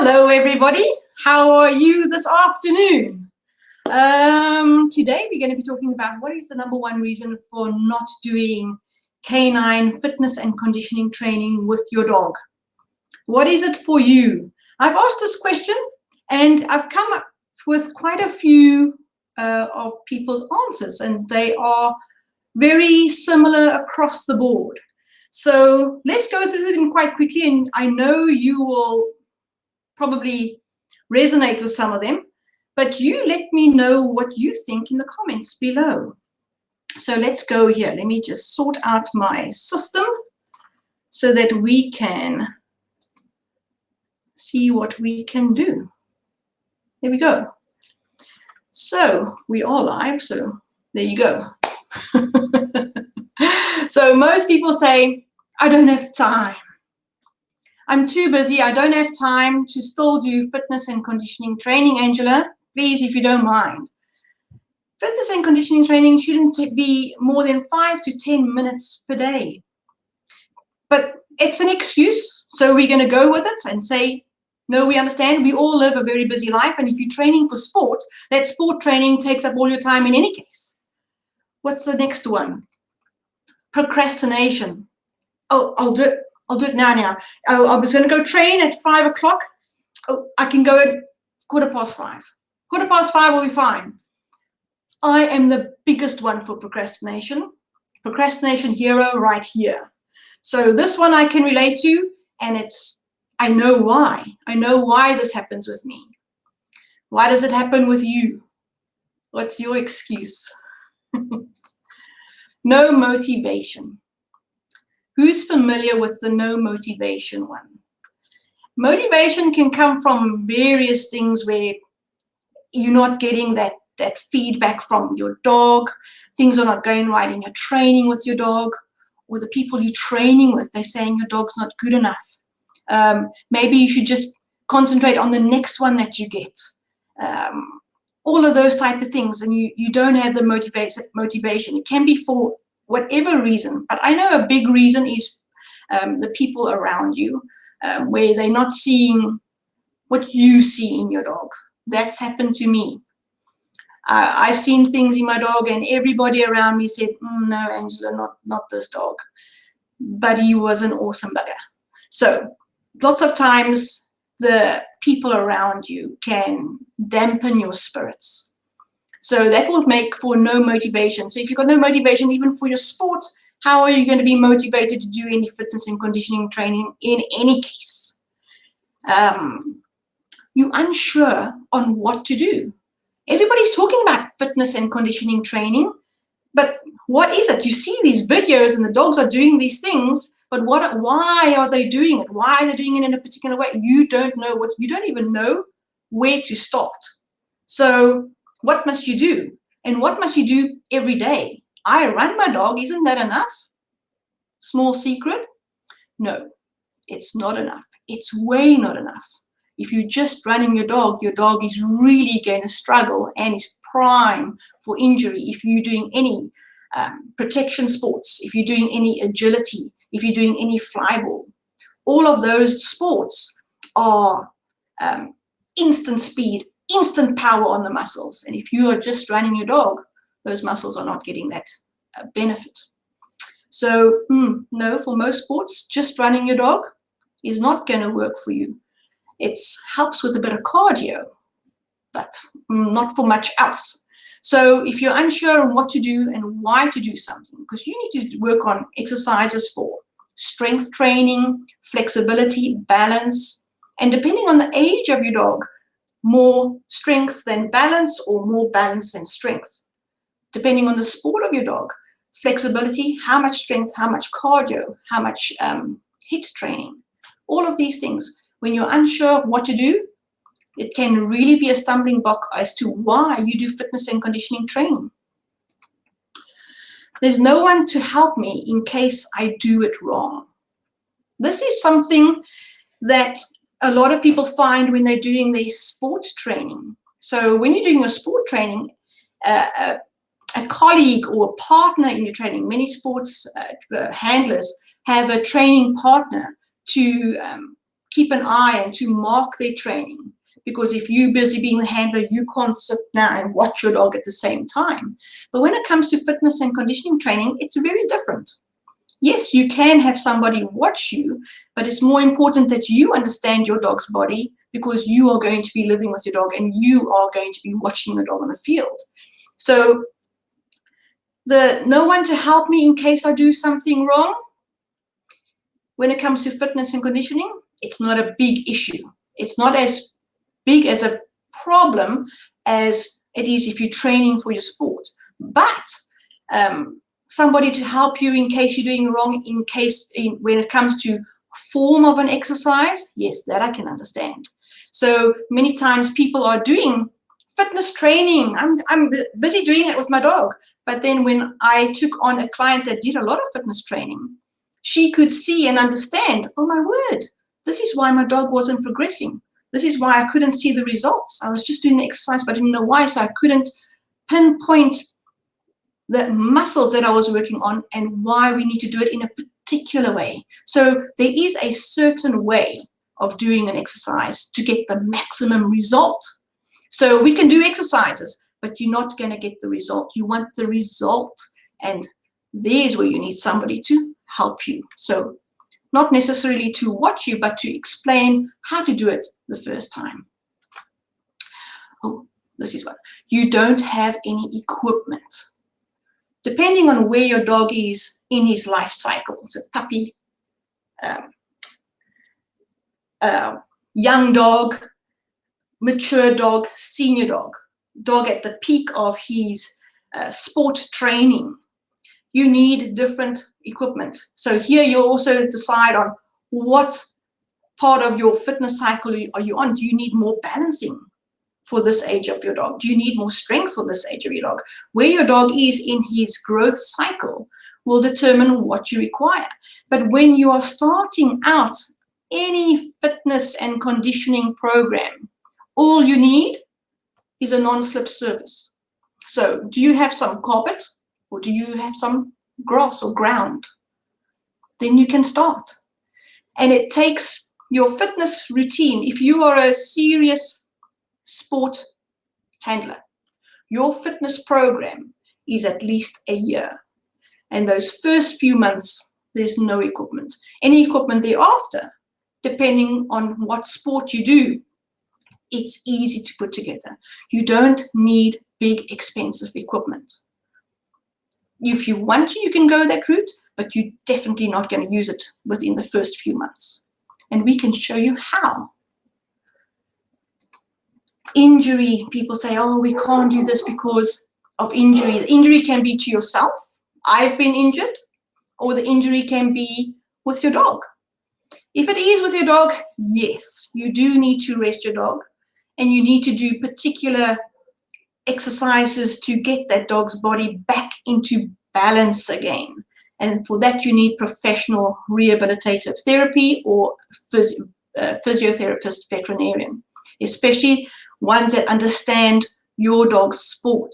Hello, everybody. How are you this afternoon? Today, we're going to be talking about what is the number one reason for not doing K-9 fitness and conditioning training with your dog. What is it for you? I've asked this question, and I've come up with quite a few of people's answers, and they are very similar across the board. So let's go through them quite quickly, and I know you will probably resonate with some of them, but you let me know what you think in the comments below. So let's go here. Let me just sort out my system so that we can see what we can do. There we go. So we are live, so there you go. So most people say, I don't have time. I'm too busy. I don't have time to still do fitness and conditioning training. Angela, please, if you don't mind. Fitness and conditioning training shouldn't be more than 5 to 10 minutes per day. But it's an excuse, so we're going to go with it and say, no, we understand. We all live a very busy life, and if you're training for sport, that sport training takes up all your time in any case. What's the next one? Procrastination. Oh, I'll do it now. Oh, I was going to go train at 5 o'clock. Oh, I can go at 5:15. 5:15 will be fine. I am the biggest one for procrastination. Procrastination hero right here. So this one I can relate to, and I know why. I know why this happens with me. Why does it happen with you? What's your excuse? No motivation. Who's familiar with the no motivation one? Motivation can come from various things where you're not getting that feedback from your dog, things are not going right in your training with your dog, or the people you're training with, they're saying your dog's not good enough. Maybe you should just concentrate on the next one that you get. All of those type of things, and you don't have the motivation. It can be for whatever reason, but I know a big reason is the people around you, where they're not seeing what you see in your dog. That's happened to me. I've seen things in my dog, and everybody around me said, no, Angela, not this dog. But he was an awesome bugger. So lots of times the people around you can dampen your spirits. So that will make for no motivation. So if you've got no motivation even for your sport, how are you going to be motivated to do any fitness and conditioning training in any case? You're unsure on what to do. Everybody's talking about fitness and conditioning training, but what is it? You see these videos and the dogs are doing these things, but why are they doing it? Why are they doing it in a particular way? You don't know you don't even know where to start. So what must you do? And what must you do every day? I run my dog. Isn't that enough? Small secret? No, it's not enough. It's way not enough. If you're just running your dog is really going to struggle and is prime for injury if you're doing any protection sports, if you're doing any agility, if you're doing any flyball. All of those sports are instant speed, instant power on the muscles. And if you are just running your dog, those muscles are not getting that benefit. So no, for most sports, just running your dog is not going to work for you. It helps with a bit of cardio, but not for much else. So if you're unsure on what to do and why to do something, because you need to work on exercises for strength training, flexibility, balance, and depending on the age of your dog, more strength than balance or more balance than strength. Depending on the sport of your dog, flexibility, how much strength, how much cardio, how much HIIT training, all of these things. When you're unsure of what to do, it can really be a stumbling block as to why you do fitness and conditioning training. There's no one to help me in case I do it wrong. This is something that a lot of people find when they're doing their sport training. So when you're doing your sport training, a colleague or a partner in your training, many sports handlers have a training partner to keep an eye and to mark their training. Because if you're busy being the handler, you can't sit now and watch your dog at the same time. But when it comes to fitness and conditioning training, it's very different. Yes, you can have somebody watch you, but it's more important that you understand your dog's body, because you are going to be living with your dog and you are going to be watching the dog on the field. So no one to help me in case I do something wrong. When it comes to fitness and conditioning, it's not a big issue. It's not as big as a problem as it is if you're training for your sport. But somebody to help you in case you're doing wrong, when it comes to form of an exercise, yes, that I can understand. So many times people are doing fitness training. I'm busy doing it with my dog. But then when I took on a client that did a lot of fitness training, she could see and understand, oh my word, this is why my dog wasn't progressing. This is why I couldn't see the results. I was just doing the exercise, but I didn't know why, so I couldn't pinpoint the muscles that I was working on and why we need to do it in a particular way. So there is a certain way of doing an exercise to get the maximum result. So we can do exercises, but you're not going to get the result. You want the result, and there's where you need somebody to help you. So not necessarily to watch you, but to explain how to do it the first time. Oh, this is one. You don't have any equipment. Depending on where your dog is in his life cycle, so puppy, young dog, mature dog, senior dog at the peak of his sport training, you need different equipment. So here you also decide on what part of your fitness cycle are you on. Do you need more balancing for this age of your dog? Do you need more strength for this age of your dog? Where your dog is in his growth cycle will determine what you require. But when you are starting out any fitness and conditioning program, all you need is a non-slip surface. So do you have some carpet, or do you have some grass or ground? Then you can start. And it takes your fitness routine. If you are a serious sport handler, your fitness program is at least a year. And those first few months, there's no equipment. Any equipment thereafter, depending on what sport you do, it's easy to put together. You don't need big, expensive equipment. If you want to, you can go that route, but you're definitely not going to use it within the first few months. And we can show you how. Injury, people say, oh, we can't do this because of injury. The injury can be to yourself. I've been injured, or the injury can be with your dog. If it is with your dog, yes, you do need to rest your dog, and you need to do particular exercises to get that dog's body back into balance again. And for that, you need professional rehabilitative therapy or physiotherapist, veterinarian, especially ones that understand your dog's sport.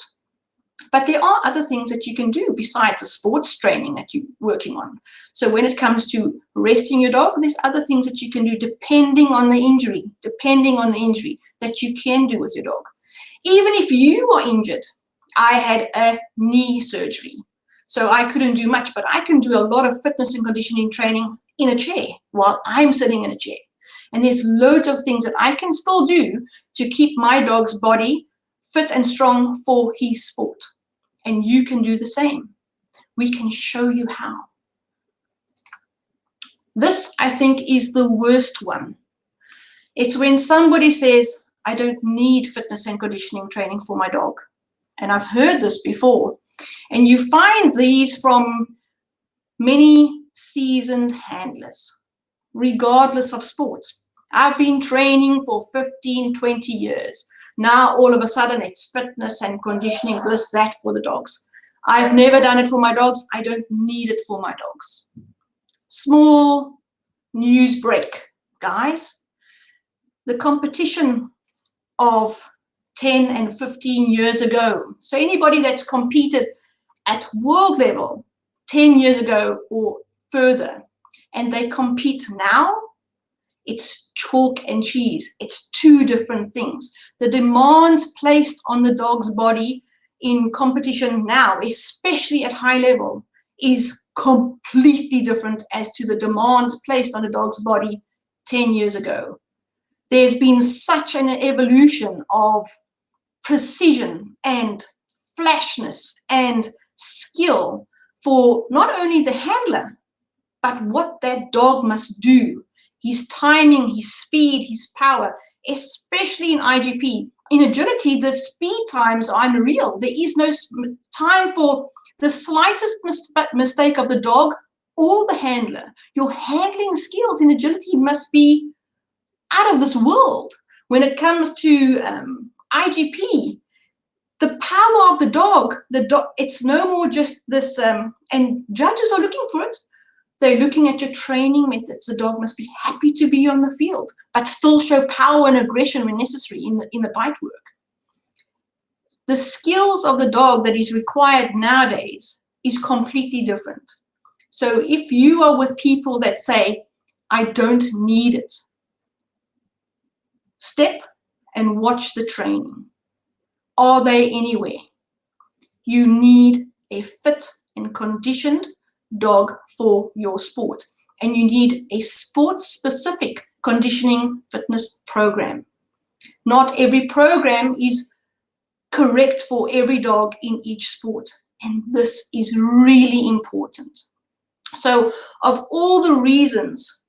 But there are other things that you can do besides the sports training that you're working on. So when it comes to resting your dog, there's other things that you can do depending on the injury that you can do with your dog. Even if you are injured, I had a knee surgery, so I couldn't do much, but I can do a lot of fitness and conditioning training in a chair while I'm sitting in a chair. And there's loads of things that I can still do to keep my dog's body fit and strong for his sport. And you can do the same. We can show you how. This, I think, is the worst one. It's when somebody says, I don't need fitness and conditioning training for my dog. And I've heard this before. And you find these from many seasoned handlers, regardless of sport. I've been training for 15, 20 years. Now, all of a sudden, it's fitness and conditioning, this, that for the dogs. I've never done it for my dogs. I don't need it for my dogs. Small news break, guys. The competition of 10 and 15 years ago. So anybody that's competed at world level 10 years ago or further, and they compete now, it's chalk and cheese. It's two different things. The demands placed on the dog's body in competition now, especially at high level, is completely different as to the demands placed on a dog's body 10 years ago. There's been such an evolution of precision and flashness and skill for not only the handler, but what that dog must do, his timing, his speed, his power, especially in IGP. In agility, the speed times are unreal. There is no time for the slightest mistake of the dog or the handler. Your handling skills in agility must be out of this world. When it comes to IGP, the power of the dog, it's no more just this, and judges are looking for it. They're looking at your training methods. The dog must be happy to be on the field, but still show power and aggression when necessary in the bite work. The skills of the dog that is required nowadays is completely different. So if you are with people that say, I don't need it, step and watch the training. Are they anywhere? You need a fit and conditioned dog for your sport, and you need a sport-specific conditioning fitness program. Not every program is correct for every dog in each sport, and this is really important. So of all the reasons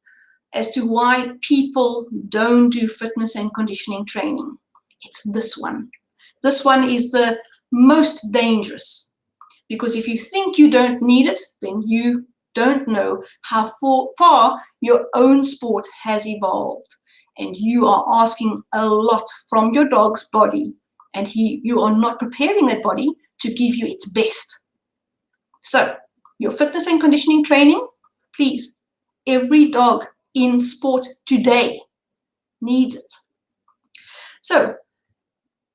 as to why people don't do fitness and conditioning training, it's this one. This one is the most dangerous. Because if you think you don't need it, then you don't know how far your own sport has evolved. And you are asking a lot from your dog's body, and you are not preparing that body to give you its best. So your fitness and conditioning training, please, every dog in sport today needs it. So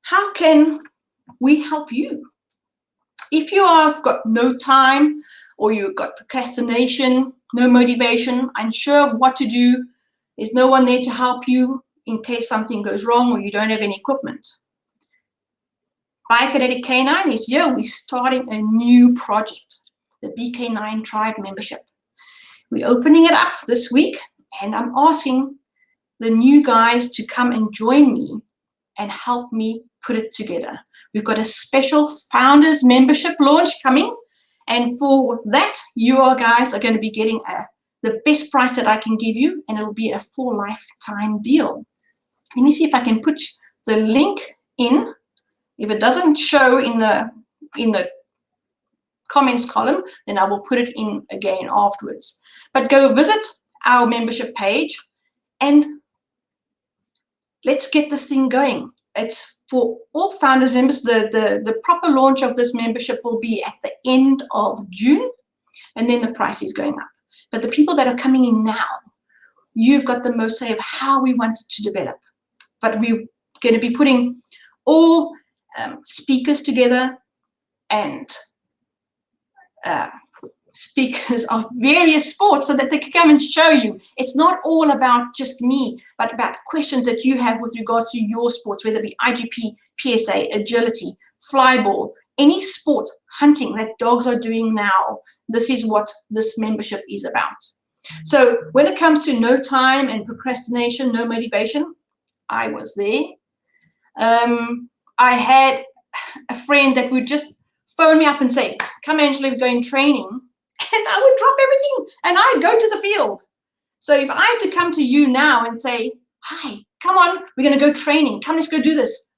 how can we help you? If you have got no time, or you've got procrastination, no motivation, unsure of what to do, there's no one there to help you in case something goes wrong or you don't have any equipment. Biokinetic K-9 is here. We're starting a new project, the BK9 Tribe membership. We're opening it up this week, and I'm asking the new guys to come and join me and help me put it together. We've got a special founders membership launch coming, and for that, you guys are going to be getting the best price that I can give you, and it'll be a for lifetime deal. Let me see if I can put the link in. If it doesn't show in the comments column, then I will put it in again afterwards. But go visit our membership page and let's get this thing going. It's for all founders members. The proper launch of this membership will be at the end of June, and then the price is going up. But the people that are coming in now, you've got the most say of how we want it to develop. But we're going to be putting all speakers together and speakers of various sports so that they can come and show you. It's not all about just me, but about questions that you have with regards to your sports, whether it be IGP, PSA, agility, flyball, any sport, hunting that dogs are doing now. This is what this membership is about. So when it comes to no time and procrastination, no motivation, I was there. I had a friend that would just phone me up and say, come Angela, we're going training. And I would drop everything and I'd go to the field. So if I had to come to you now and say, hi, come on, we're going to go training. Come, let's go do this.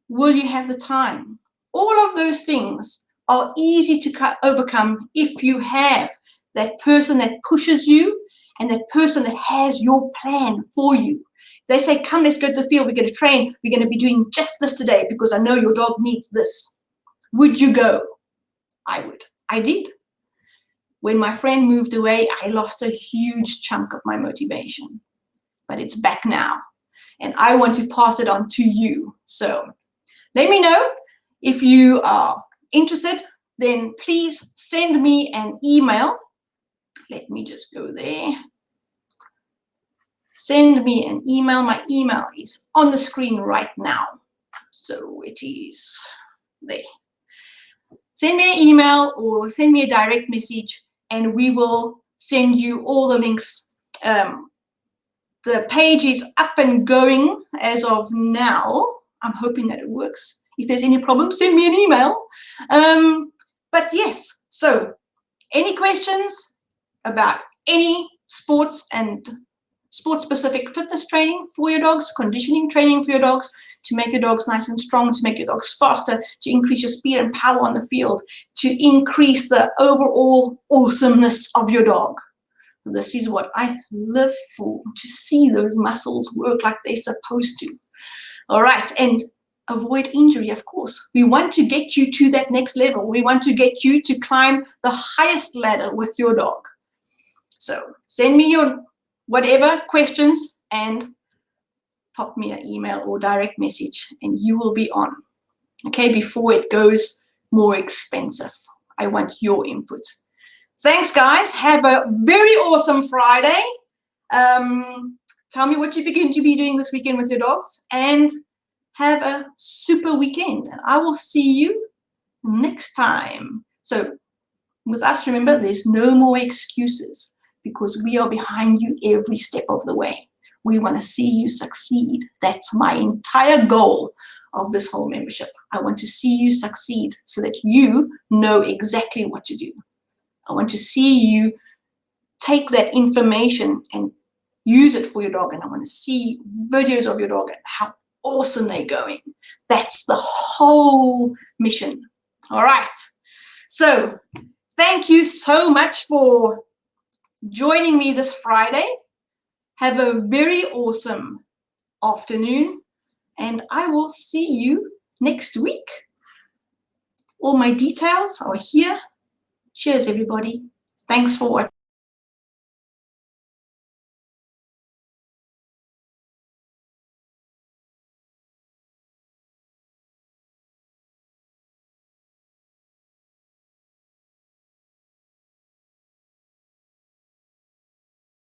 Will you have the time? All of those things are easy to overcome if you have that person that pushes you and that person that has your plan for you. They say, come, let's go to the field. We're going to train. We're going to be doing just this today because I know your dog needs this. Would you go? I would. I did. When my friend moved away, I lost a huge chunk of my motivation. But it's back now. And I want to pass it on to you. So let me know if you are interested. Then please send me an email. Let me just go there. send me an email. My email is on the screen right now. So it is there. Send me an email or send me a direct message, and we will send you all the links. The page is up and going as of now. I'm hoping that it works. If there's any problem, send me an email. But yes, so any questions about any sports and sport-specific fitness training for your dogs, conditioning training for your dogs, to make your dogs nice and strong, to make your dogs faster, to increase your speed and power on the field, to increase the overall awesomeness of your dog. This is what I live for, to see those muscles work like they're supposed to. All right, and avoid injury, of course. We want to get you to that next level. We want to get you to climb the highest ladder with your dog. So send me your whatever questions and pop me an email or direct message, and you will be on, okay, before it goes more expensive. I want your input. Thanks, guys. Have a very awesome Friday. Tell me what you're going to be doing this weekend with your dogs, and have a super weekend. And I will see you next time. So with us, remember, there's no more excuses, because we are behind you every step of the way. We want to see you succeed. That's my entire goal of this whole membership. I want to see you succeed so that you know exactly what to do. I want to see you take that information and use it for your dog. And I want to see videos of your dog and how awesome they're going. That's the whole mission. All right. So thank you so much for joining me this Friday. Have a very awesome afternoon, and I will see you next week. All my details are here. Cheers, everybody. Thanks for watching.